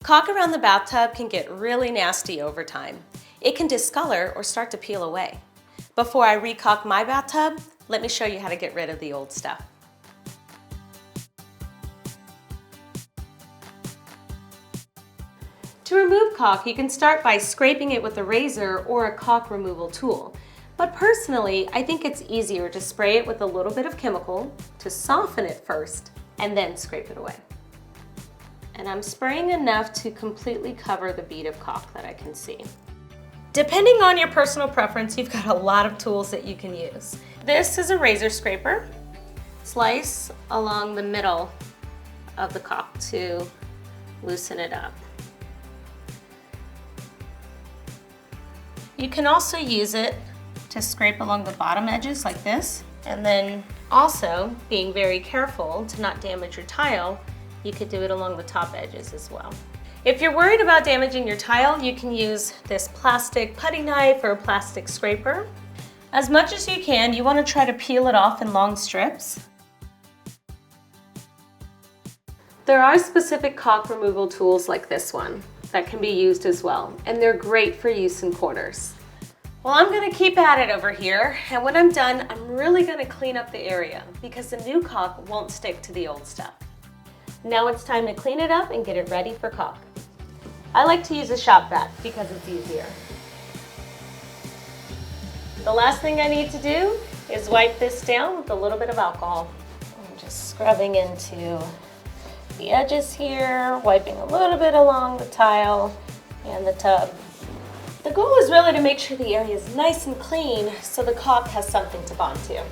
Caulk around the bathtub can get really nasty over time. It can discolor or start to peel away. Before I re-caulk my bathtub, let me show you how to get rid of the old stuff. To remove caulk, you can start by scraping it with a razor or a caulk removal tool. But personally, I think it's easier to spray it with a little bit of chemical to soften it first and then scrape it away. And I'm spraying enough to completely cover the bead of caulk that I can see. Depending on your personal preference, you've got a lot of tools that you can use. This is a razor scraper. Slice along the middle of the caulk to loosen it up. You can also use it to scrape along the bottom edges like this, and then also, being very careful to not damage your tile, you could do it along the top edges as well. If you're worried about damaging your tile, you can use this plastic putty knife or a plastic scraper. As much as you can, you want to try to peel it off in long strips. There are specific caulk removal tools like this one that can be used as well, and they're great for use in corners. Well, I'm going to keep at it over here, and when I'm done, I'm really going to clean up the area because the new caulk won't stick to the old stuff. Now it's time to clean it up and get it ready for caulk. I like to use a shop vac because it's easier. The last thing I need to do is wipe this down with a little bit of alcohol. I'm just scrubbing into the edges here, wiping a little bit along the tile and the tub. The goal is really to make sure the area is nice and clean so the caulk has something to bond to.